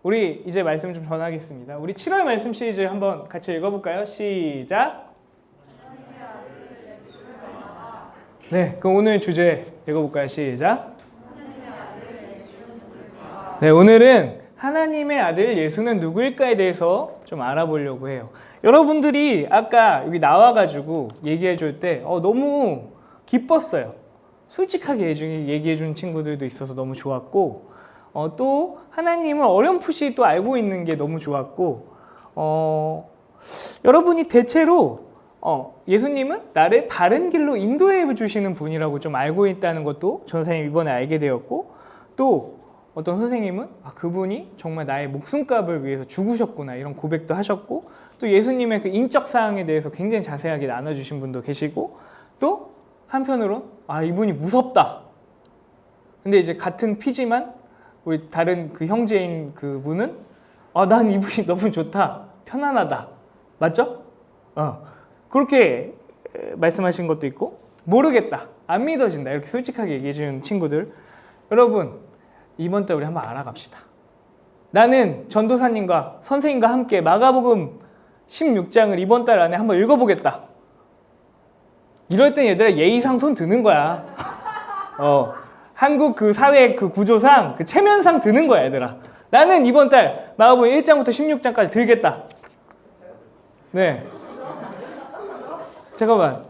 우리 이제 말씀 좀 전하겠습니다. 우리 7월 말씀 시리즈 한번 같이 읽어볼까요? 시작! 네, 그럼 오늘 주제 읽어볼까요? 시작! 네, 오늘은 하나님의 아들 예수는 누구일까에 대해서 좀 알아보려고 해요. 여러분들이 아까 여기 나와가지고 얘기해 줄 때 너무 기뻤어요. 솔직하게 얘기해 준 친구들도 있어서 너무 좋았고, 또 하나님을 어렴풋이 또 알고 있는 게 너무 좋았고, 여러분이 대체로 예수님은 나를 바른 길로 인도해 주시는 분이라고 좀 알고 있다는 것도 전사님 이번에 알게 되었고, 또 어떤 선생님은 그분이 정말 나의 목숨값을 위해서 죽으셨구나 이런 고백도 하셨고, 또 예수님의 그 인적 사항에 대해서 굉장히 자세하게 나눠주신 분도 계시고, 또 한편으로 이분이 무섭다. 근데 이제 같은 피지만 우리 다른 그 형제인 그분은 난 이분이 너무 좋다, 편안하다, 맞죠? 그렇게 말씀하신 것도 있고, 모르겠다, 안 믿어진다 이렇게 솔직하게 얘기해 주는 친구들, 여러분 이번 달 우리 한번 알아갑시다. 나는 전도사님과 선생님과 함께 마가복음 16장을 이번 달 안에 한번 읽어보겠다. 이럴 땐 얘들아 예의상 손 드는 거야. 한국 그 사회 그 구조상 그 체면상 드는 거야 얘들아. 나는 이번 달 마가복음 1장부터 16장까지 들겠다. 네. 잠깐만.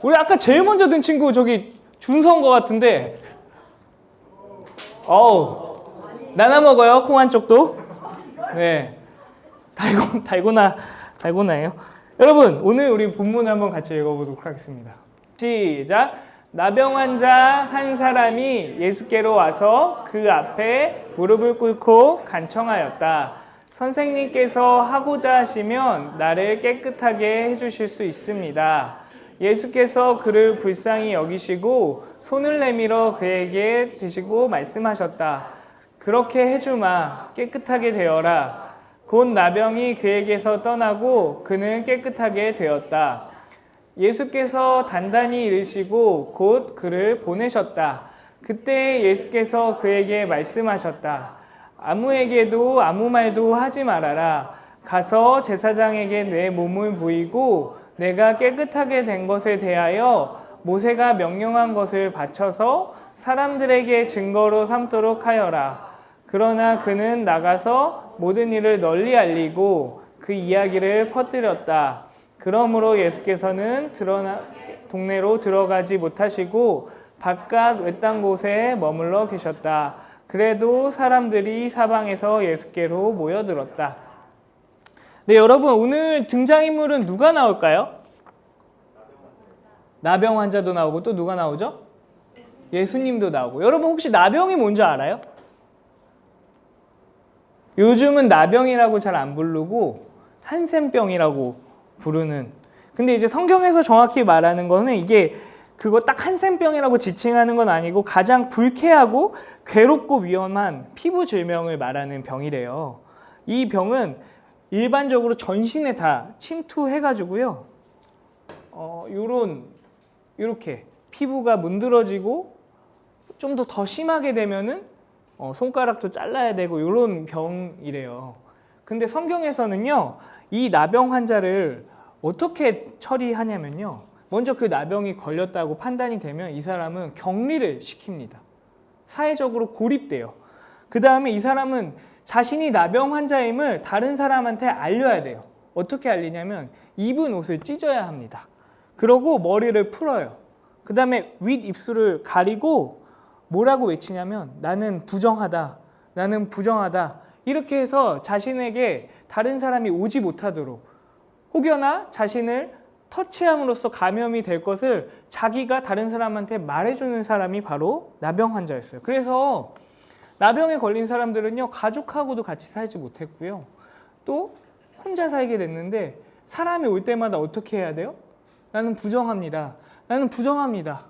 우리 아까 제일 먼저 든 친구 저기 준서인 것 같은데. 나눠 먹어요 콩 한쪽도. 네. 달고나예요. 여러분 오늘 우리 본문을 한번 같이 읽어보도록 하겠습니다. 시작! 나병 환자 한 사람이 예수께로 와서 그 앞에 무릎을 꿇고 간청하였다. 선생님께서 하고자 하시면 나를 깨끗하게 해주실 수 있습니다. 예수께서 그를 불쌍히 여기시고 손을 내밀어 그에게 대시고 말씀하셨다. 그렇게 해주마. 깨끗하게 되어라. 곧 나병이 그에게서 떠나고 그는 깨끗하게 되었다. 예수께서 단단히 이르시고 곧 그를 보내셨다. 그때 예수께서 그에게 말씀하셨다. 아무에게도 아무 말도 하지 말아라. 가서 제사장에게 내 몸을 보이고 내가 깨끗하게 된 것에 대하여 모세가 명령한 것을 바쳐서 사람들에게 증거로 삼도록 하여라. 그러나 그는 나가서 모든 일을 널리 알리고 그 이야기를 퍼뜨렸다. 그러므로 예수께서는 동네로 들어가지 못하시고 바깥 외딴 곳에 머물러 계셨다. 그래도 사람들이 사방에서 예수께로 모여들었다. 네, 여러분 오늘 등장인물은 누가 나올까요? 나병 환자도 나오고 또 누가 나오죠? 예수님도 나오고. 여러분 혹시 나병이 뭔지 알아요? 요즘은 나병이라고 잘 안 부르고 한센병이라고 부르는. 근데 이제 성경에서 정확히 말하는 거는 이게 그거 딱 한센병이라고 지칭하는 건 아니고 가장 불쾌하고 괴롭고 위험한 피부 질병을 말하는 병이래요. 이 병은 일반적으로 전신에 다 침투해가지고요. 요렇게 피부가 문드러지고 좀 더 심하게 되면은 손가락도 잘라야 되고 이런 병이래요. 근데 성경에서는요, 이 나병 환자를 어떻게 처리하냐면요, 먼저 그 나병이 걸렸다고 판단이 되면 이 사람은 격리를 시킵니다. 사회적으로 고립돼요. 그 다음에 이 사람은 자신이 나병 환자임을 다른 사람한테 알려야 돼요. 어떻게 알리냐면 입은 옷을 찢어야 합니다. 그러고 머리를 풀어요. 그 다음에 윗입술을 가리고 뭐라고 외치냐면 나는 부정하다, 나는 부정하다, 이렇게 해서 자신에게 다른 사람이 오지 못하도록, 혹여나 자신을 터치함으로써 감염이 될 것을 자기가 다른 사람한테 말해주는 사람이 바로 나병 환자였어요. 그래서 나병에 걸린 사람들은요, 가족하고도 같이 살지 못했고요, 또 혼자 살게 됐는데 사람이 올 때마다 어떻게 해야 돼요? 나는 부정합니다, 나는 부정합니다,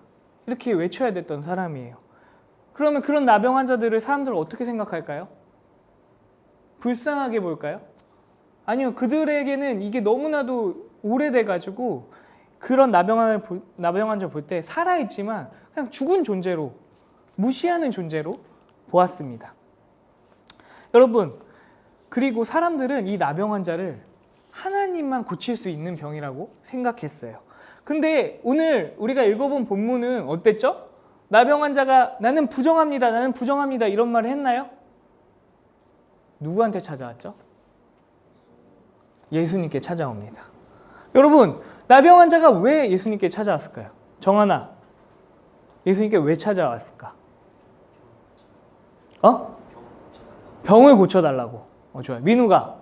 이렇게 외쳐야 됐던 사람이에요. 그러면 그런 나병 환자들을 사람들은 어떻게 생각할까요? 불쌍하게 볼까요? 아니요, 그들에게는 이게 너무나도 오래돼가지고 그런 나병 환자 볼 때 살아있지만 그냥 죽은 존재로, 무시하는 존재로 보았습니다. 여러분, 그리고 사람들은 이 나병 환자를 하나님만 고칠 수 있는 병이라고 생각했어요. 근데 오늘 우리가 읽어본 본문은 어땠죠? 나병 환자가 나는 부정합니다. 나는 부정합니다. 이런 말을 했나요? 누구한테 찾아왔죠? 예수님께 찾아옵니다. 여러분, 나병 환자가 왜 예수님께 찾아왔을까요? 정하나, 예수님께 왜 찾아왔을까? 병을 고쳐달라고. 좋아요. 민우가,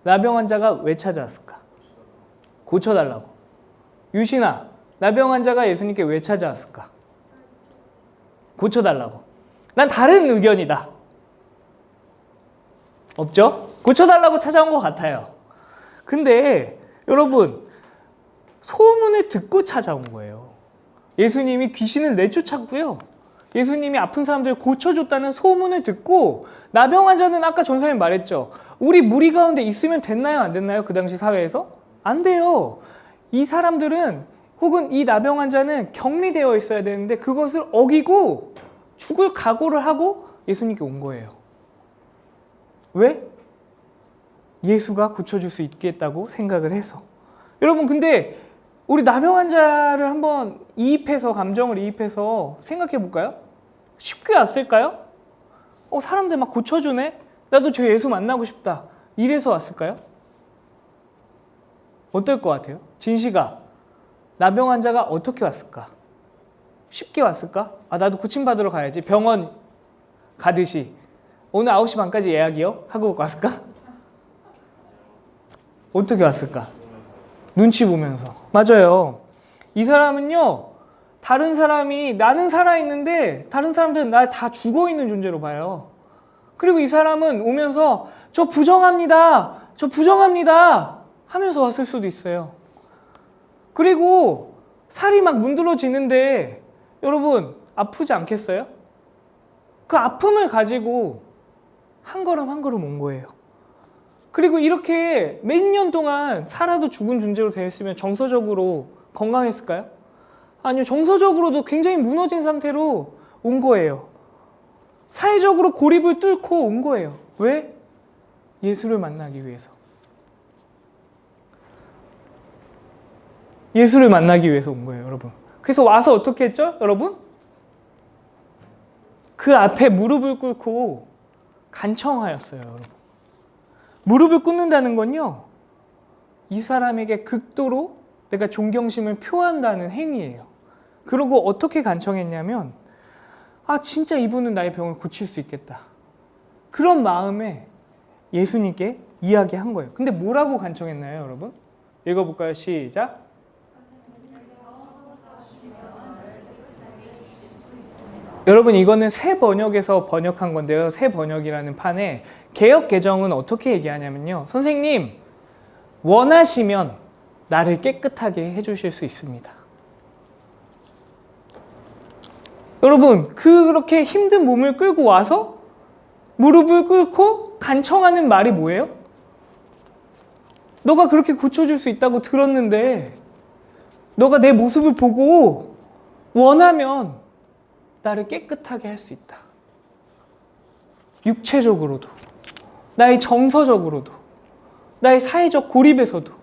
나병 환자가 왜 찾아왔을까? 고쳐달라고. 유신아, 나병 환자가 예수님께 왜 찾아왔을까? 고쳐달라고. 난 다른 의견이다. 없죠? 고쳐달라고 찾아온 것 같아요. 근데 여러분, 소문을 듣고 찾아온 거예요. 예수님이 귀신을 내쫓았고요. 예수님이 아픈 사람들을 고쳐줬다는 소문을 듣고 나병 환자는 아까 전사님 말했죠. 우리 무리 가운데 있으면 됐나요? 안 됐나요? 그 당시 사회에서? 안 돼요. 이 사람들은 혹은 이 나병 환자는 격리되어 있어야 되는데 그것을 어기고 죽을 각오를 하고 예수님께 온 거예요. 왜? 예수가 고쳐줄 수 있겠다고 생각을 해서. 여러분, 근데 우리 나병 환자를 한번 감정을 이입해서 생각해 볼까요? 쉽게 왔을까요? 사람들 막 고쳐주네? 나도 저 예수 만나고 싶다. 이래서 왔을까요? 어떨 것 같아요? 진시가, 나병 환자가 어떻게 왔을까? 쉽게 왔을까? 나도 고침받으러 가야지. 병원 가듯이. 오늘 9시 반까지 예약이요? 하고 왔을까? 어떻게 왔을까? 눈치 보면서. 맞아요. 이 사람은요, 다른 사람이 나는 살아있는데 다른 사람들은 날 다 죽어있는 존재로 봐요. 그리고 이 사람은 오면서 저 부정합니다. 저 부정합니다. 하면서 왔을 수도 있어요. 그리고 살이 막 문드러지는데 여러분, 아프지 않겠어요? 그 아픔을 가지고 한 걸음 한 걸음 온 거예요. 그리고 이렇게 몇 년 동안 살아도 죽은 존재로 되어 있으면 정서적으로 건강했을까요? 아니요, 정서적으로도 굉장히 무너진 상태로 온 거예요. 사회적으로 고립을 뚫고 온 거예요. 왜? 예수를 만나기 위해서. 예수를 만나기 위해서 온 거예요, 여러분. 그래서 와서 어떻게 했죠, 여러분? 그 앞에 무릎을 꿇고 간청하였어요, 여러분. 무릎을 꿇는다는 건요, 이 사람에게 극도로 내가 존경심을 표한다는 행위예요. 그리고 어떻게 간청했냐면, 진짜 이분은 나의 병을 고칠 수 있겠다. 그런 마음에 예수님께 이야기한 거예요. 근데 뭐라고 간청했나요, 여러분? 읽어볼까요? 시작. 여러분, 이거는 새 번역에서 번역한 건데요. 새 번역이라는 판에 개역 개정은 어떻게 얘기하냐면요. 선생님, 원하시면 나를 깨끗하게 해주실 수 있습니다. 여러분, 그렇게 힘든 몸을 끌고 와서 무릎을 꿇고 간청하는 말이 뭐예요? 너가 그렇게 고쳐줄 수 있다고 들었는데 너가 내 모습을 보고 원하면 나를 깨끗하게 할 수 있다. 육체적으로도, 나의 정서적으로도, 나의 사회적 고립에서도.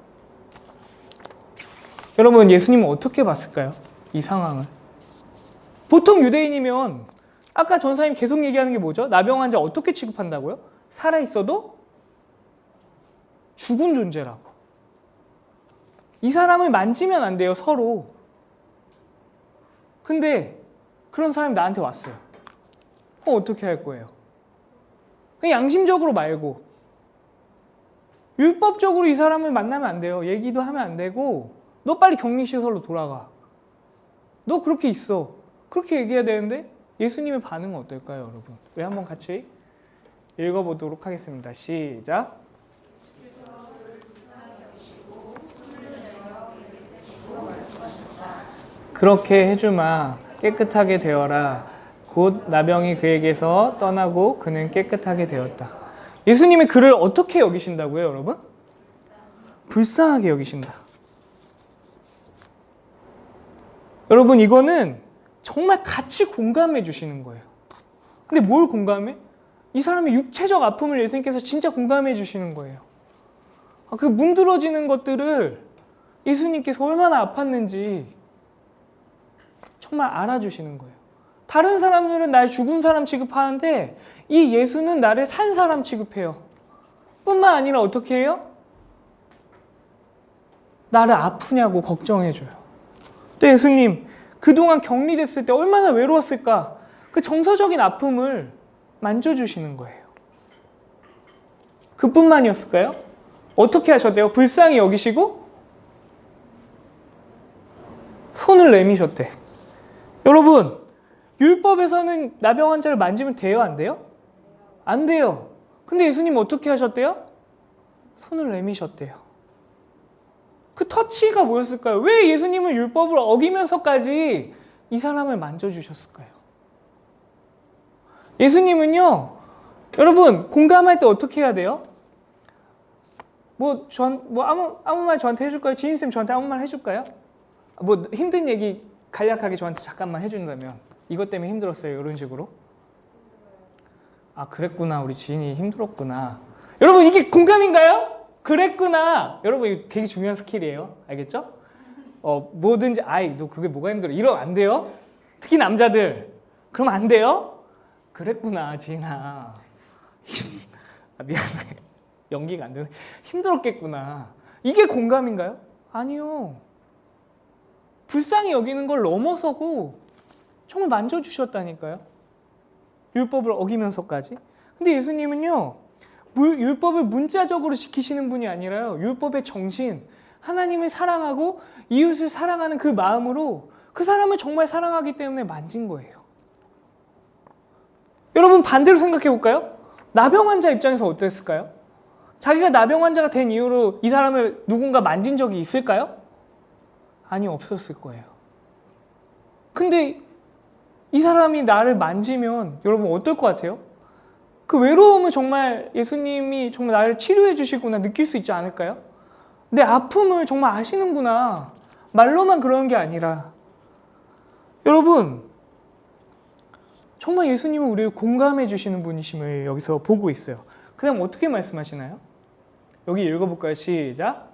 여러분, 예수님은 어떻게 봤을까요? 이 상황을. 보통 유대인이면 아까 전사님 계속 얘기하는 게 뭐죠? 나병 환자 어떻게 취급한다고요? 살아있어도 죽은 존재라고. 이 사람을 만지면 안 돼요, 서로. 근데 그런 사람이 나한테 왔어요. 어떻게 할 거예요? 그냥 양심적으로 말고, 율법적으로 이 사람을 만나면 안 돼요. 얘기도 하면 안 되고, 너 빨리 격리시설로 돌아가. 너 그렇게 있어. 그렇게 얘기해야 되는데 예수님의 반응은 어떨까요, 여러분? 우리 한번 같이 읽어보도록 하겠습니다. 시작. 그렇게 해주마. 깨끗하게 되어라. 곧 나병이 그에게서 떠나고 그는 깨끗하게 되었다. 예수님이 그를 어떻게 여기신다고요, 여러분? 불쌍하게 여기신다. 여러분, 이거는 정말 같이 공감해 주시는 거예요. 근데 뭘 공감해? 이 사람의 육체적 아픔을 예수님께서 진짜 공감해 주시는 거예요. 그 문드러지는 것들을 예수님께서 얼마나 아팠는지 정말 알아주시는 거예요. 다른 사람들은 날 죽은 사람 취급하는데 이 예수는 나를 산 사람 취급해요. 뿐만 아니라 어떻게 해요? 나를 아프냐고 걱정해줘요. 또 예수님 그동안 격리됐을 때 얼마나 외로웠을까? 그 정서적인 아픔을 만져주시는 거예요. 그뿐만이었을까요? 어떻게 하셨대요? 불쌍히 여기시고 손을 내미셨대. 여러분, 율법에서는 나병 환자를 만지면 돼요? 안 돼요? 안 돼요. 근데 예수님 어떻게 하셨대요? 손을 내미셨대요. 그 터치가 뭐였을까요? 왜 예수님은 율법을 어기면서까지 이 사람을 만져주셨을까요? 예수님은요, 여러분, 공감할 때 어떻게 해야 돼요? 아무 말 저한테 해줄까요? 지인쌤 저한테 아무 말 해줄까요? 힘든 얘기 간략하게 저한테 잠깐만 해준다면, 이것 때문에 힘들었어요, 이런 식으로. 아, 그랬구나. 우리 지인이 힘들었구나. 여러분, 이게 공감인가요? 그랬구나. 여러분, 이거 되게 중요한 스킬이에요. 알겠죠? 뭐든지, 너 그게 뭐가 힘들어? 이러면 안 돼요. 특히 남자들. 그러면 안 돼요? 그랬구나, 지인아. 미안해. 연기가 안 되네. 힘들었겠구나. 이게 공감인가요? 아니요. 불쌍히 여기는 걸 넘어서고 정말 만져주셨다니까요. 율법을 어기면서까지. 근데 예수님은요, 율법을 문자적으로 지키시는 분이 아니라요, 율법의 정신, 하나님을 사랑하고 이웃을 사랑하는 그 마음으로 그 사람을 정말 사랑하기 때문에 만진 거예요. 여러분, 반대로 생각해 볼까요? 나병 환자 입장에서 어땠을까요? 자기가 나병 환자가 된 이후로 이 사람을 누군가 만진 적이 있을까요? 아니, 없었을 거예요. 근데 이 사람이 나를 만지면 여러분 어떨 것 같아요? 그 외로움을 정말 예수님이 정말 나를 치료해 주시구나 느낄 수 있지 않을까요? 내 아픔을 정말 아시는구나. 말로만 그러는 게 아니라. 여러분, 정말 예수님은 우리를 공감해 주시는 분이심을 여기서 보고 있어요. 그 다음 어떻게 말씀하시나요? 여기 읽어볼까요? 시작.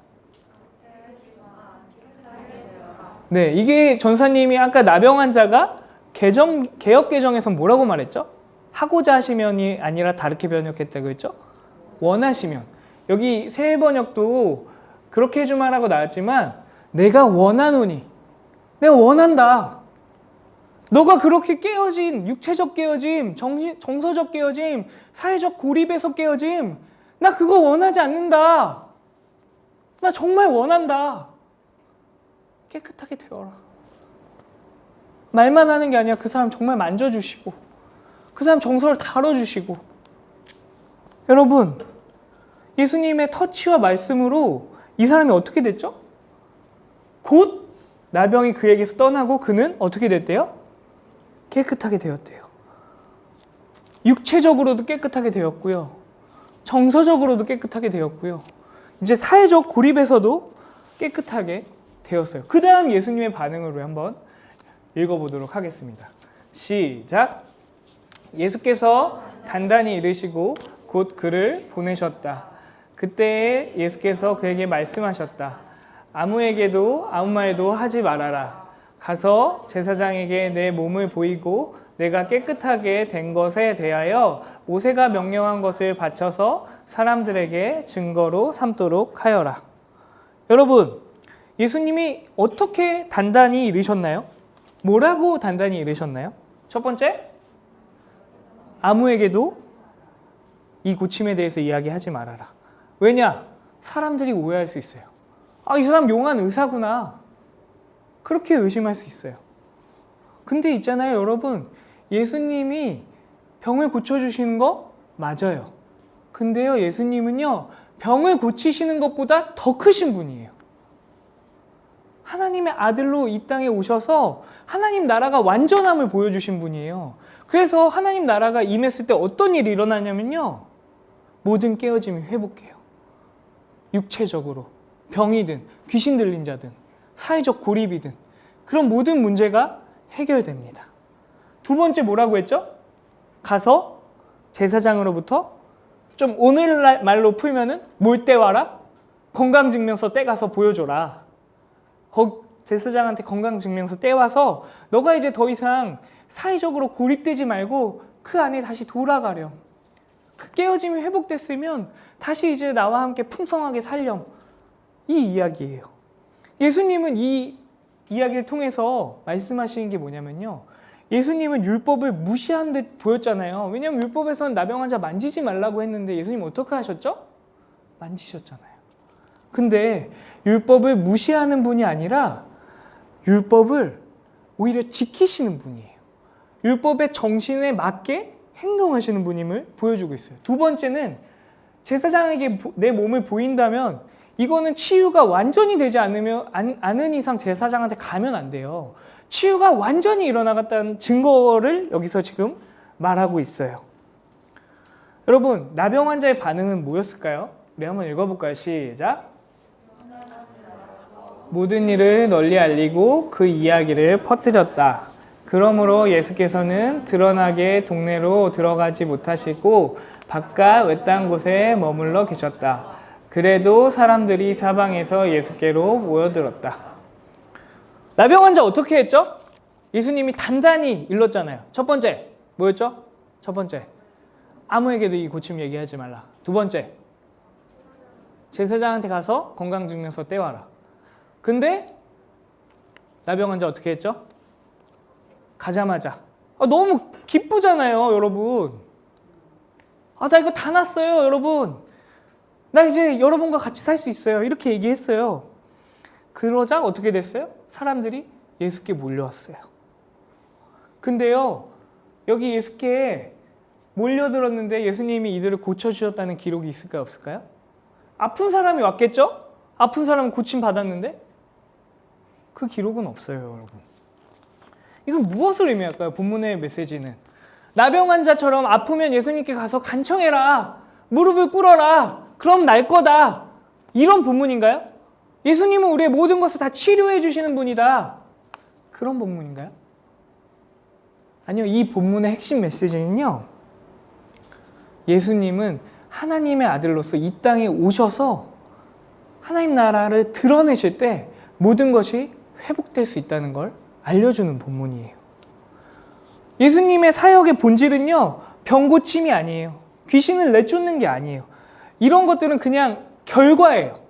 네, 이게 전사님이 아까 나병 환자가 개역 개정에서 뭐라고 말했죠? 하고자 하시면이 아니라 다르게 번역했다고 했죠? 원하시면. 여기 새 번역도 그렇게 해주마라고 나왔지만 내가 원하노니, 내가 원한다. 너가 그렇게 깨어진 육체적 깨어짐, 정서적 깨어짐, 사회적 고립에서 깨어짐, 나 그거 원하지 않는다. 나 정말 원한다. 깨끗하게 되어라. 말만 하는 게 아니라 그 사람 정말 만져주시고 그 사람 정서를 다뤄주시고. 여러분, 예수님의 터치와 말씀으로 이 사람이 어떻게 됐죠? 곧 나병이 그에게서 떠나고 그는 어떻게 됐대요? 깨끗하게 되었대요. 육체적으로도 깨끗하게 되었고요. 정서적으로도 깨끗하게 되었고요. 이제 사회적 고립에서도 깨끗하게 되었어요. 그 다음 예수님의 반응을 한번 읽어보도록 하겠습니다. 시작. 예수께서 단단히 이르시고 곧 그를 보내셨다. 그때 예수께서 그에게 말씀하셨다. 아무에게도 아무 말도 하지 말아라. 가서 제사장에게 내 몸을 보이고 내가 깨끗하게 된 것에 대하여 모세가 명령한 것을 바쳐서 사람들에게 증거로 삼도록 하여라. 여러분, 예수님이 어떻게 단단히 이르셨나요? 뭐라고 단단히 이르셨나요? 첫 번째, 아무에게도 이 고침에 대해서 이야기하지 말아라. 왜냐? 사람들이 오해할 수 있어요. 이 사람 용한 의사구나. 그렇게 의심할 수 있어요. 근데 있잖아요, 여러분. 예수님이 병을 고쳐주시는 거 맞아요. 근데요, 예수님은요, 병을 고치시는 것보다 더 크신 분이에요. 하나님의 아들로 이 땅에 오셔서 하나님 나라가 완전함을 보여주신 분이에요. 그래서 하나님 나라가 임했을 때 어떤 일이 일어나냐면요, 모든 깨어짐이 회복해요. 육체적으로 병이든 귀신 들린 자든 사회적 고립이든 그런 모든 문제가 해결됩니다. 두 번째 뭐라고 했죠? 가서 제사장으로부터 좀 오늘날 말로 풀면은 뭘 떼와라? 건강증명서 떼가서 보여줘라. 제사장한테 건강증명서 떼와서 너가 이제 더 이상 사회적으로 고립되지 말고 그 안에 다시 돌아가렴. 그 깨어짐이 회복됐으면 다시 이제 나와 함께 풍성하게 살렴. 이 이야기예요. 예수님은 이 이야기를 통해서 말씀하시는 게 뭐냐면요. 예수님은 율법을 무시한 듯 보였잖아요. 왜냐하면 율법에서는 나병 환자 만지지 말라고 했는데 예수님 어떻게 하셨죠? 만지셨잖아요. 근데 율법을 무시하는 분이 아니라 율법을 오히려 지키시는 분이에요. 율법의 정신에 맞게 행동하시는 분임을 보여주고 있어요. 두 번째는 제사장에게 내 몸을 보인다면 이거는 치유가 완전히 되지 않은 이상 제사장한테 가면 안 돼요. 치유가 완전히 일어나갔다는 증거를 여기서 지금 말하고 있어요. 여러분, 나병 환자의 반응은 뭐였을까요? 우리 한번 읽어볼까요? 시작. 모든 일을 널리 알리고 그 이야기를 퍼뜨렸다. 그러므로 예수께서는 드러나게 동네로 들어가지 못하시고 바깥 외딴 곳에 머물러 계셨다. 그래도 사람들이 사방에서 예수께로 모여들었다. 나병 환자 어떻게 했죠? 예수님이 단단히 일렀잖아요. 첫 번째, 뭐였죠? 첫 번째, 아무에게도 이 고침 얘기하지 말라. 두 번째, 제사장한테 가서 건강증명서 떼와라. 근데 나병 환자 어떻게 했죠? 가자마자 너무 기쁘잖아요, 여러분. 나 이거 다 났어요, 여러분. 나 이제 여러분과 같이 살 수 있어요. 이렇게 얘기했어요. 그러자 어떻게 됐어요? 사람들이 예수께 몰려왔어요. 근데요, 여기 예수께 몰려들었는데 예수님이 이들을 고쳐주셨다는 기록이 있을까요, 없을까요? 아픈 사람이 왔겠죠? 아픈 사람은 고침 받았는데 그 기록은 없어요, 여러분. 이건 무엇을 의미할까요? 본문의 메시지는 나병 환자처럼 아프면 예수님께 가서 간청해라, 무릎을 꿇어라, 그럼 날 거다, 이런 본문인가요? 예수님은 우리의 모든 것을 다 치료해 주시는 분이다, 그런 본문인가요? 아니요, 이 본문의 핵심 메시지는요, 예수님은 하나님의 아들로서 이 땅에 오셔서 하나님 나라를 드러내실 때 모든 것이 회복될 수 있다는 걸 알려주는 본문이에요. 예수님의 사역의 본질은요, 병 고침이 아니에요. 귀신을 내쫓는 게 아니에요. 이런 것들은 그냥 결과예요.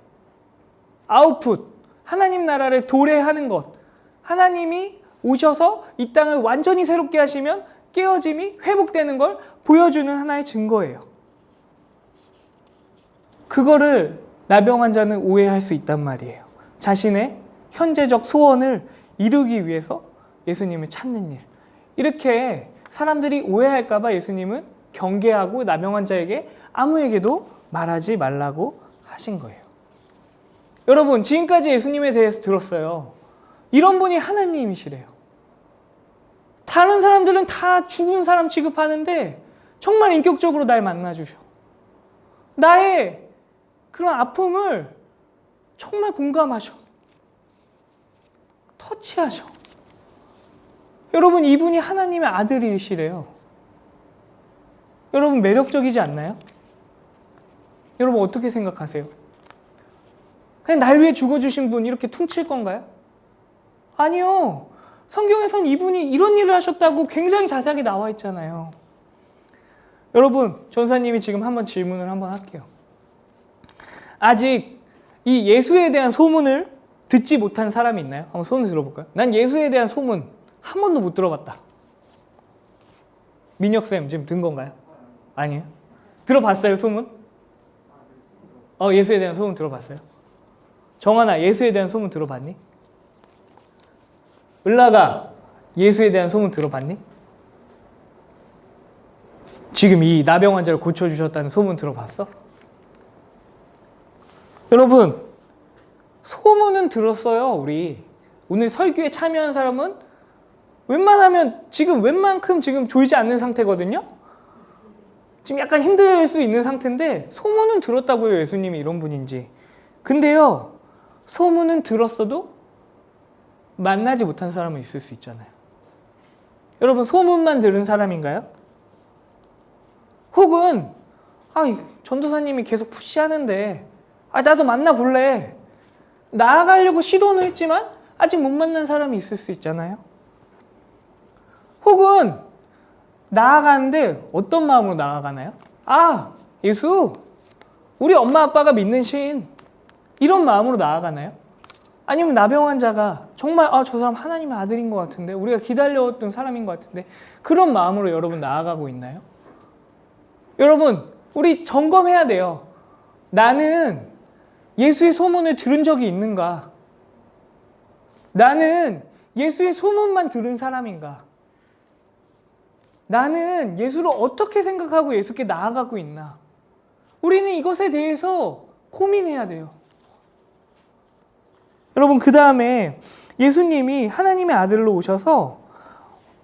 아웃풋, 하나님 나라를 도래하는 것. 하나님이 오셔서 이 땅을 완전히 새롭게 하시면 깨어짐이 회복되는 걸 보여주는 하나의 증거예요. 그거를 나병 환자는 오해할 수 있단 말이에요. 자신의 현재적 소원을 이루기 위해서 예수님을 찾는 일. 이렇게 사람들이 오해할까 봐 예수님은 경계하고 나병 환자에게 아무에게도 말하지 말라고 하신 거예요. 여러분, 지금까지 예수님에 대해서 들었어요. 이런 분이 하나님이시래요. 다른 사람들은 다 죽은 사람 취급하는데 정말 인격적으로 날 만나주셔. 나의 그런 아픔을 정말 공감하셔. 터치하셔. 여러분, 이분이 하나님의 아들이시래요. 여러분, 매력적이지 않나요? 여러분, 어떻게 생각하세요? 그냥 날 위해 죽어주신 분 이렇게 퉁칠 건가요? 아니요. 성경에선 이분이 이런 일을 하셨다고 굉장히 자세하게 나와 있잖아요. 여러분, 전사님이 지금 한번 질문을 한번 할게요. 아직 이 예수에 대한 소문을 듣지 못한 사람이 있나요? 한번 손을 들어볼까요? 난 예수에 대한 소문 한 번도 못 들어봤다. 민혁쌤 지금 든 건가요? 아니에요? 들어봤어요, 소문? 예수에 대한 소문 들어봤어요? 정하나, 예수에 대한 소문 들어봤니? 을라가, 예수에 대한 소문 들어봤니? 지금 이 나병 환자를 고쳐주셨다는 소문 들어봤어? 여러분, 소문은 들었어요, 우리. 오늘 설교에 참여한 사람은 웬만하면 웬만큼 지금 졸지 않는 상태거든요? 지금 약간 힘들 수 있는 상태인데 소문은 들었다고요, 예수님이 이런 분인지. 근데요, 소문은 들었어도 만나지 못한 사람은 있을 수 있잖아요. 여러분, 소문만 들은 사람인가요? 혹은 전도사님이 계속 푸시하는데 나도 만나볼래. 나아가려고 시도는 했지만 아직 못 만난 사람이 있을 수 있잖아요. 혹은 나아가는데 어떤 마음으로 나아가나요? 예수, 우리 엄마 아빠가 믿는 신, 이런 마음으로 나아가나요? 아니면 나병 환자가 정말 저 사람 하나님의 아들인 것 같은데, 우리가 기다려왔던 사람인 것 같은데, 그런 마음으로 여러분 나아가고 있나요? 여러분, 우리 점검해야 돼요. 나는 예수의 소문을 들은 적이 있는가? 나는 예수의 소문만 들은 사람인가? 나는 예수를 어떻게 생각하고 예수께 나아가고 있나? 우리는 이것에 대해서 고민해야 돼요. 여러분, 그 다음에 예수님이 하나님의 아들로 오셔서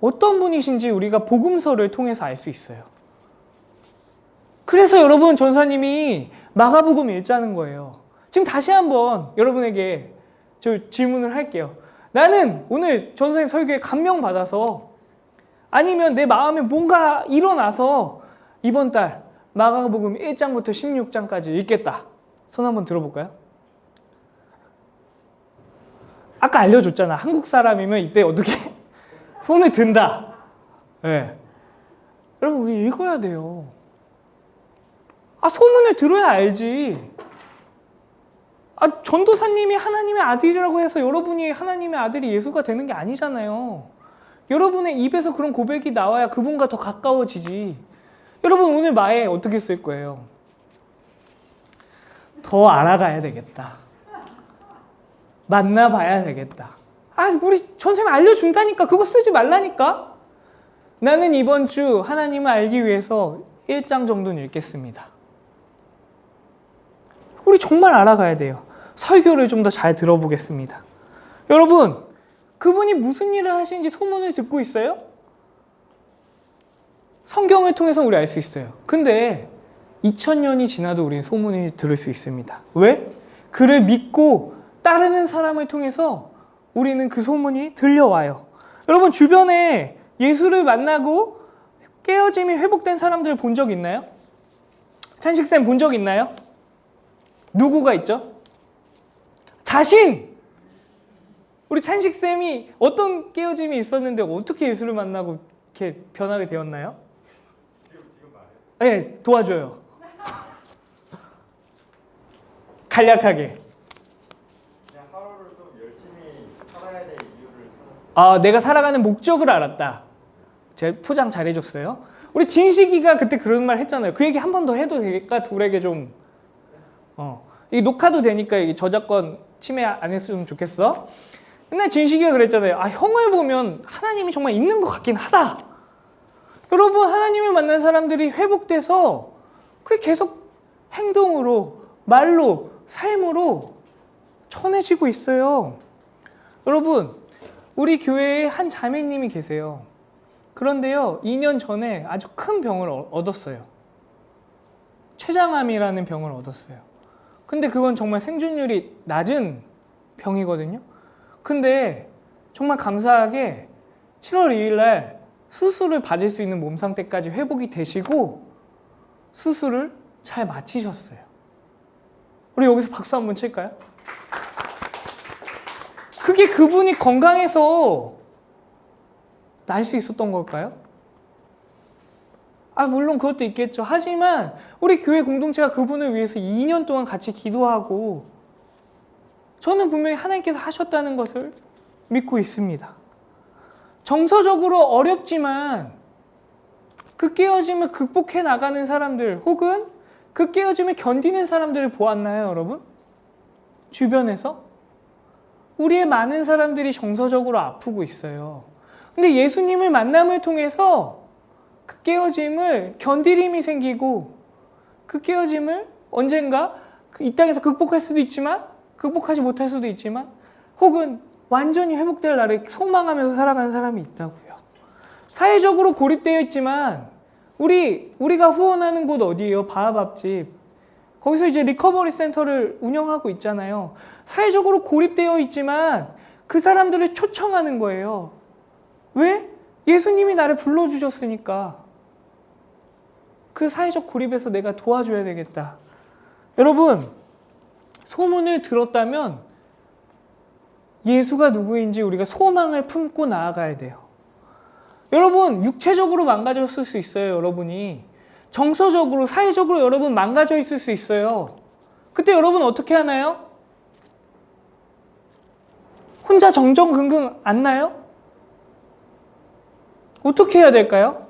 어떤 분이신지 우리가 복음서를 통해서 알 수 있어요. 그래서 여러분, 전사님이 마가복음 읽자는 거예요. 지금 다시 한번 여러분에게 저 질문을 할게요. 나는 오늘 전사님 설교에 감명받아서, 아니면 내 마음에 뭔가 일어나서 이번 달 마가복음 1장부터 16장까지 읽겠다. 손 한번 들어볼까요? 아까 알려줬잖아. 한국 사람이면 이때 어떻게 손을 든다. 네. 여러분, 우리 읽어야 돼요. 소문을 들어야 알지. 전도사님이 하나님의 아들이라고 해서 여러분이 하나님의 아들이 예수가 되는 게 아니잖아요. 여러분의 입에서 그런 고백이 나와야 그분과 더 가까워지지. 여러분, 오늘 마에 어떻게 쓸 거예요? 더 알아가야 되겠다. 만나봐야 되겠다. 우리 전사님 알려준다니까. 그거 쓰지 말라니까. 나는 이번 주 하나님을 알기 위해서 1장 정도는 읽겠습니다. 우리 정말 알아가야 돼요. 설교를 좀 더 잘 들어보겠습니다. 여러분, 그분이 무슨 일을 하시는지 소문을 듣고 있어요? 성경을 통해서 우리 알 수 있어요. 근데 2000년이 지나도 우리는 소문을 들을 수 있습니다. 왜? 그를 믿고 따르는 사람을 통해서 우리는 그 소문이 들려와요. 여러분, 주변에 예수를 만나고 깨어짐이 회복된 사람들 본 적 있나요? 찬식쌤 본 적 있나요? 누구가 있죠? 자신! 우리 찬식쌤이 어떤 깨어짐이 있었는데 어떻게 예수를 만나고 이렇게 변하게 되었나요? 지금 말해요? 네, 도와줘요. 간략하게. 그냥 하루를 좀 열심히 살아야 될 이유를 찾았어요. 내가 살아가는 목적을 알았다. 제가 포장 잘해줬어요. 우리 진식이가 그때 그런 말 했잖아요. 그 얘기 한 번 더 해도 되니까 둘에게 좀 이게 녹화도 되니까 이게 저작권 침해 안 했으면 좋겠어. 근데 진식이가 그랬잖아요. 형을 보면 하나님이 정말 있는 것 같긴 하다. 여러분, 하나님을 만난 사람들이 회복돼서 그게 계속 행동으로, 말로, 삶으로 전해지고 있어요. 여러분, 우리 교회에 한 자매님이 계세요. 그런데요, 2년 전에 아주 큰 병을 얻었어요. 췌장암이라는 병을 얻었어요. 근데 그건 정말 생존율이 낮은 병이거든요. 근데 정말 감사하게 7월 2일 날 수술을 받을 수 있는 몸 상태까지 회복이 되시고 수술을 잘 마치셨어요. 우리 여기서 박수 한번 칠까요? 그게 그분이 건강해서 날 수 있었던 걸까요? 물론 그것도 있겠죠. 하지만 우리 교회 공동체가 그분을 위해서 2년 동안 같이 기도하고 저는 분명히 하나님께서 하셨다는 것을 믿고 있습니다. 정서적으로 어렵지만 그 깨어짐을 극복해 나가는 사람들, 혹은 그 깨어짐을 견디는 사람들을 보았나요, 여러분? 주변에서? 우리의 많은 사람들이 정서적으로 아프고 있어요. 근데 예수님을 만남을 통해서 그 깨어짐을 견딜 힘이 생기고, 그 깨어짐을 언젠가 이 땅에서 극복할 수도 있지만 극복하지 못할 수도 있지만, 혹은 완전히 회복될 날을 소망하면서 살아가는 사람이 있다고요. 사회적으로 고립되어 있지만 우리가 후원하는 곳 어디예요? 바하밥집. 거기서 이제 리커버리 센터를 운영하고 있잖아요. 사회적으로 고립되어 있지만 그 사람들을 초청하는 거예요. 왜? 예수님이 나를 불러주셨으니까. 그 사회적 고립에서 내가 도와줘야 되겠다. 여러분, 소문을 들었다면 예수가 누구인지 우리가 소망을 품고 나아가야 돼요. 여러분, 육체적으로 망가졌을 수 있어요. 여러분이 정서적으로, 사회적으로 여러분 망가져 있을 수 있어요. 그때 여러분 어떻게 하나요? 혼자 정정긍긍 앉나요? 어떻게 해야 될까요?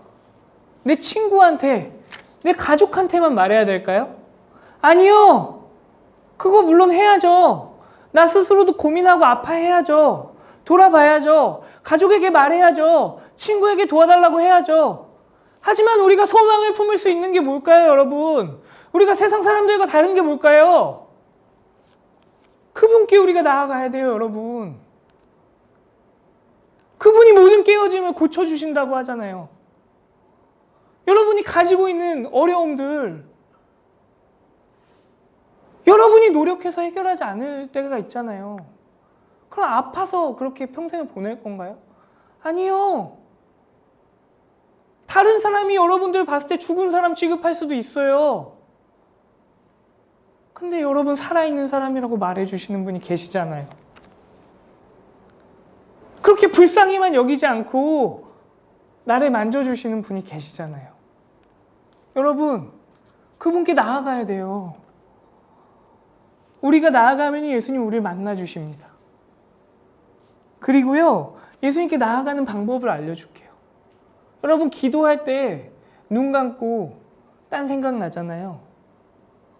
내 친구한테, 내 가족한테만 말해야 될까요? 아니요. 그거 물론 해야죠. 나 스스로도 고민하고 아파해야죠. 돌아봐야죠. 가족에게 말해야죠. 친구에게 도와달라고 해야죠. 하지만 우리가 소망을 품을 수 있는 게 뭘까요, 여러분? 우리가 세상 사람들과 다른 게 뭘까요? 그분께 우리가 나아가야 돼요, 여러분. 그분이 모든 깨어짐을 고쳐주신다고 하잖아요. 여러분이 가지고 있는 어려움들, 여러분이 노력해서 해결하지 않을 때가 있잖아요. 그럼 아파서 그렇게 평생을 보낼 건가요? 아니요. 다른 사람이 여러분들 봤을 때 죽은 사람 취급할 수도 있어요. 근데 여러분 살아있는 사람이라고 말해주시는 분이 계시잖아요. 그렇게 불쌍히만 여기지 않고 나를 만져주시는 분이 계시잖아요. 여러분, 그분께 나아가야 돼요. 우리가 나아가면 예수님 우리를 만나주십니다. 그리고요, 예수님께 나아가는 방법을 알려줄게요. 여러분, 기도할 때 눈 감고 딴 생각 나잖아요.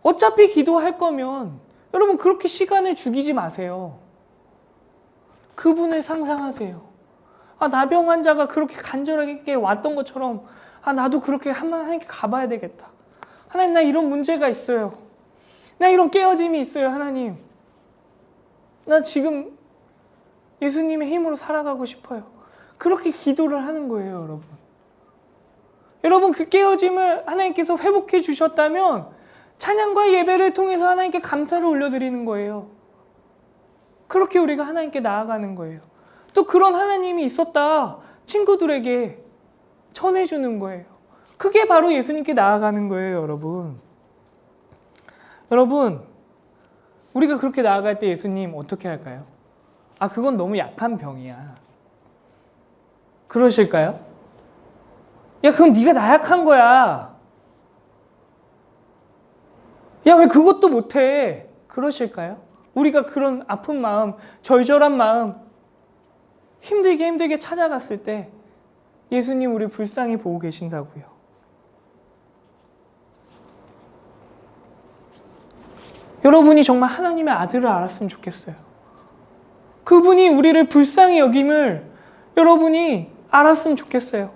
어차피 기도할 거면 여러분 그렇게 시간을 죽이지 마세요. 그분을 상상하세요. 아, 나병 환자가 그렇게 간절하게 왔던 것처럼 아, 나도 그렇게 하나님께 가봐야 되겠다. 하나님, 나 이런 문제가 있어요. 나 이런 깨어짐이 있어요, 하나님. 나 지금 예수님의 힘으로 살아가고 싶어요. 그렇게 기도를 하는 거예요, 여러분. 여러분, 그 깨어짐을 하나님께서 회복해 주셨다면 찬양과 예배를 통해서 하나님께 감사를 올려드리는 거예요. 그렇게 우리가 하나님께 나아가는 거예요. 또 그런 하나님이 있었다 친구들에게 전해주는 거예요. 그게 바로 예수님께 나아가는 거예요, 여러분. 여러분, 우리가 그렇게 나아갈 때 예수님 어떻게 할까요? 아, 그건 너무 약한 병이야. 그러실까요? 야, 그건 네가 나약한 거야. 야, 왜 그것도 못해? 그러실까요? 우리가 그런 아픈 마음, 절절한 마음, 힘들게 찾아갔을 때 예수님 우리 불쌍히 보고 계신다고요. 여러분이 정말 하나님의 아들을 알았으면 좋겠어요. 그분이 우리를 불쌍히 여김을 여러분이 알았으면 좋겠어요.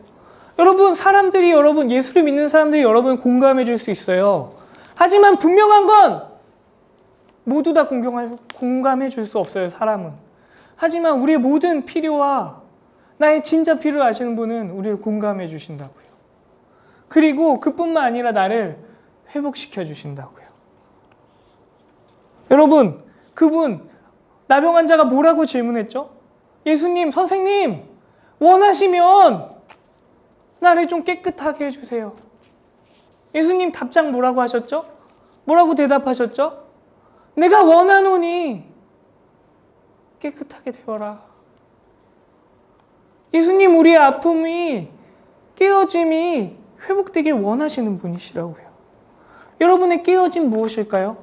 여러분, 사람들이 여러분, 예수를 믿는 사람들이 여러분을 공감해 줄 수 있어요. 하지만 분명한 건 모두 다 공감해 줄 수 없어요, 사람은. 하지만 우리의 모든 필요와 나의 진짜 필요를 아시는 분은 우리를 공감해 주신다고요. 그리고 그뿐만 아니라 나를 회복시켜 주신다고요. 여러분, 그분 나병 환자가 뭐라고 질문했죠? 예수님, 선생님, 원하시면 나를 좀 깨끗하게 해주세요. 예수님 답장 뭐라고 하셨죠? 뭐라고 대답하셨죠? 내가 원하노니 깨끗하게 되어라. 예수님, 우리의 아픔이, 깨어짐이 회복되길 원하시는 분이시라고요. 여러분의 깨어짐 무엇일까요?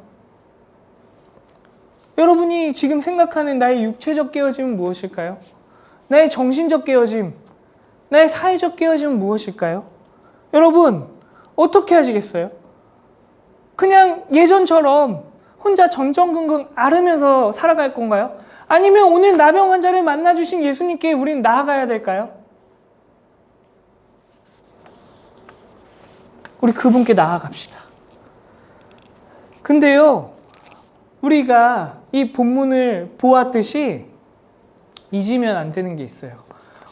여러분이 지금 생각하는 나의 육체적 깨어짐은 무엇일까요? 나의 정신적 깨어짐, 나의 사회적 깨어짐은 무엇일까요? 여러분, 어떻게 하시겠어요? 그냥 예전처럼 혼자 정정긍긍 앓으면서 살아갈 건가요? 아니면 오늘 나병 환자를 만나주신 예수님께 우리는 나아가야 될까요? 우리 그분께 나아갑시다. 근데요, 우리가 이 본문을 보았듯이 잊으면 안 되는 게 있어요.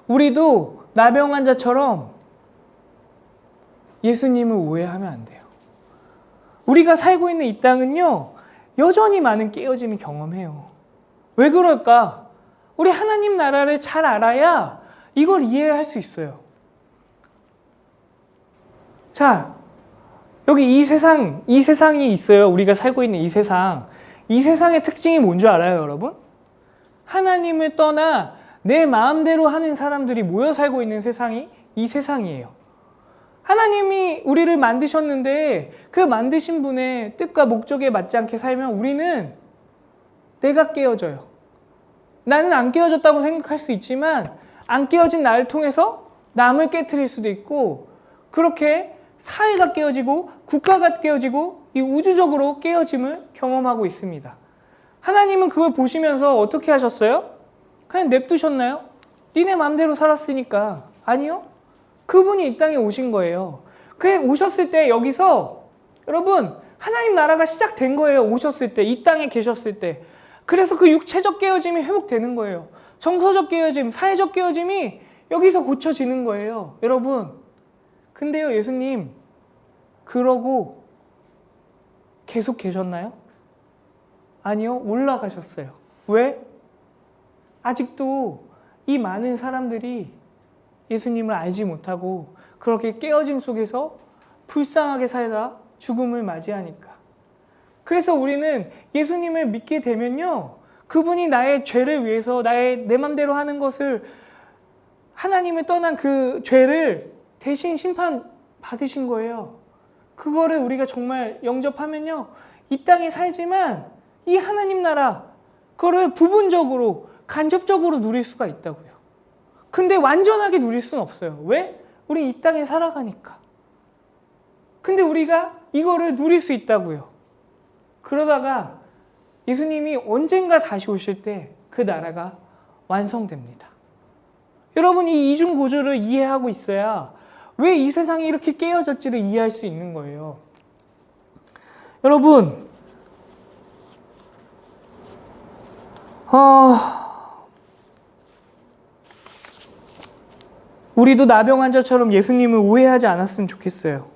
우리도 나병 환자처럼 예수님을 오해하면 안 돼요. 우리가 살고 있는 이 땅은요, 여전히 많은 깨어짐을 경험해요. 왜 그럴까? 우리 하나님 나라를 잘 알아야 이걸 이해할 수 있어요. 자, 여기 이 세상이 있어요. 우리가 살고 있는 이 세상. 이 세상의 특징이 뭔 줄 알아요, 여러분? 하나님을 떠나 내 마음대로 하는 사람들이 모여 살고 있는 세상이 이 세상이에요. 하나님이 우리를 만드셨는데 그 만드신 분의 뜻과 목적에 맞지 않게 살면 우리는 내가 깨어져요. 나는 안 깨어졌다고 생각할 수 있지만 안 깨어진 나를 통해서 남을 깨트릴 수도 있고 그렇게 사회가 깨어지고 국가가 깨어지고 이 우주적으로 깨어짐을 경험하고 있습니다. 하나님은 그걸 보시면서 어떻게 하셨어요? 그냥 냅두셨나요? 니네 마음대로 살았으니까. 아니요. 그분이 이 땅에 오신 거예요. 그래 오셨을 때 여기서 여러분 하나님 나라가 시작된 거예요. 오셨을 때 이 땅에 계셨을 때. 그래서 그 육체적 깨어짐이 회복되는 거예요. 정서적 깨어짐, 사회적 깨어짐이 여기서 고쳐지는 거예요. 여러분. 근데요, 예수님, 그러고 계속 계셨나요? 아니요, 올라가셨어요. 왜? 아직도 이 많은 사람들이 예수님을 알지 못하고 그렇게 깨어짐 속에서 불쌍하게 살다 죽음을 맞이하니까. 그래서 우리는 예수님을 믿게 되면요, 그분이 나의 죄를 위해서 내 맘대로 하는 것을 하나님을 떠난 그 죄를 대신 심판 받으신 거예요. 그거를 우리가 정말 영접하면요, 이 땅에 살지만 이 하나님 나라 그거를 부분적으로 간접적으로 누릴 수가 있다고요. 근데 완전하게 누릴 수는 없어요. 왜? 우리 이 땅에 살아가니까. 근데 우리가 이거를 누릴 수 있다고요. 그러다가 예수님이 언젠가 다시 오실 때 그 나라가 완성됩니다. 여러분 이 이중 구조를 이해하고 있어야 왜 이 세상이 이렇게 깨어졌지를 이해할 수 있는 거예요. 여러분 우리도 나병 환자처럼 예수님을 오해하지 않았으면 좋겠어요.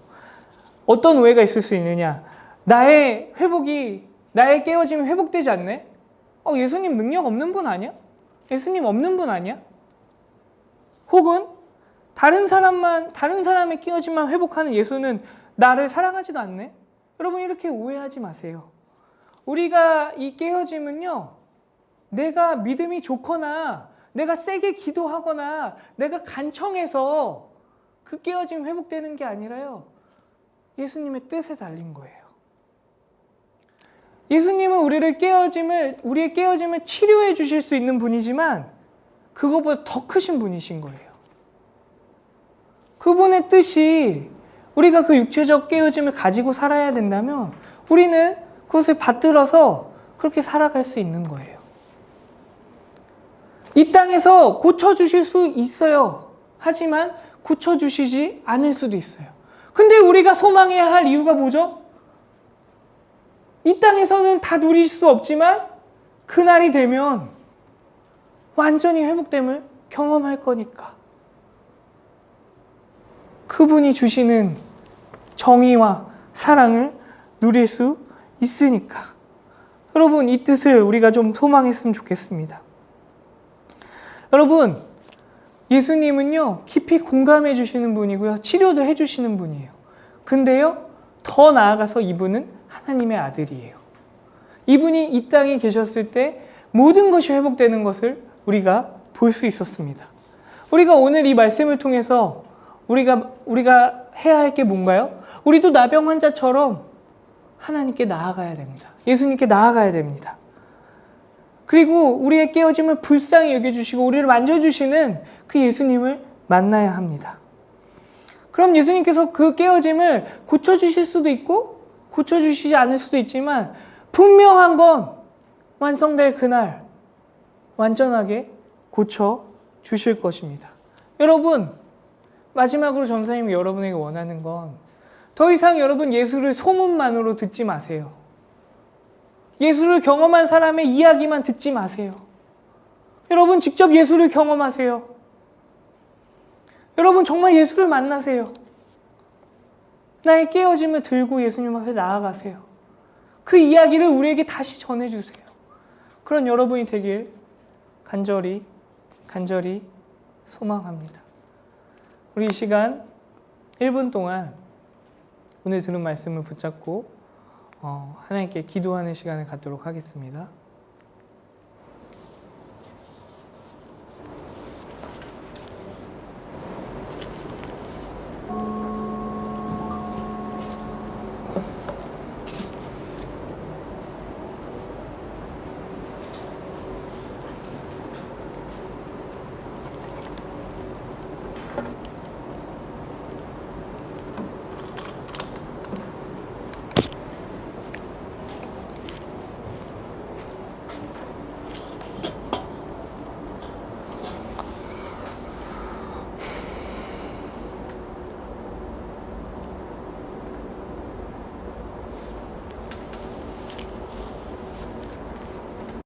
어떤 오해가 있을 수 있느냐? 나의 깨어짐이 회복되지 않네? 예수님 능력 없는 분 아니야? 예수님 없는 분 아니야? 혹은 다른 사람의 깨어짐만 회복하는 예수는 나를 사랑하지도 않네? 여러분 이렇게 오해하지 마세요. 우리가 이 깨어짐은요, 내가 믿음이 좋거나 내가 세게 기도하거나 내가 간청해서 그 깨어짐이 회복되는 게 아니라요, 예수님의 뜻에 달린 거예요. 예수님은 우리의 깨어짐을 치료해 주실 수 있는 분이지만 그것보다 더 크신 분이신 거예요. 그분의 뜻이 우리가 그 육체적 깨어짐을 가지고 살아야 된다면 우리는 그것을 받들어서 그렇게 살아갈 수 있는 거예요. 이 땅에서 고쳐주실 수 있어요. 하지만 고쳐주시지 않을 수도 있어요. 근데 우리가 소망해야 할 이유가 뭐죠? 이 땅에서는 다 누릴 수 없지만 그날이 되면 완전히 회복됨을 경험할 거니까. 그분이 주시는 정의와 사랑을 누릴 수 있으니까. 여러분 이 뜻을 우리가 좀 소망했으면 좋겠습니다. 여러분 예수님은요 깊이 공감해 주시는 분이고요, 치료도 해 주시는 분이에요. 근데요 더 나아가서 이분은 하나님의 아들이에요. 이분이 이 땅에 계셨을 때 모든 것이 회복되는 것을 우리가 볼 수 있었습니다. 우리가 오늘 이 말씀을 통해서 우리가 해야 할 게 뭔가요? 우리도 나병 환자처럼 하나님께 나아가야 됩니다. 예수님께 나아가야 됩니다. 그리고 우리의 깨어짐을 불쌍히 여겨주시고 우리를 만져주시는 그 예수님을 만나야 합니다. 그럼 예수님께서 그 깨어짐을 고쳐주실 수도 있고 고쳐주시지 않을 수도 있지만 분명한 건 완성될 그날 완전하게 고쳐주실 것입니다. 여러분 마지막으로 전사님이 여러분에게 원하는 건 더 이상 여러분 예수를 소문만으로 듣지 마세요. 예수를 경험한 사람의 이야기만 듣지 마세요. 여러분 직접 예수를 경험하세요. 여러분 정말 예수를 만나세요. 나의 깨어짐을 들고 예수님 앞에 나아가세요. 그 이야기를 우리에게 다시 전해주세요. 그런 여러분이 되길 간절히 소망합니다. 우리 이 시간 1분 동안 오늘 들은 말씀을 붙잡고 하나님께 기도하는 시간을 갖도록 하겠습니다.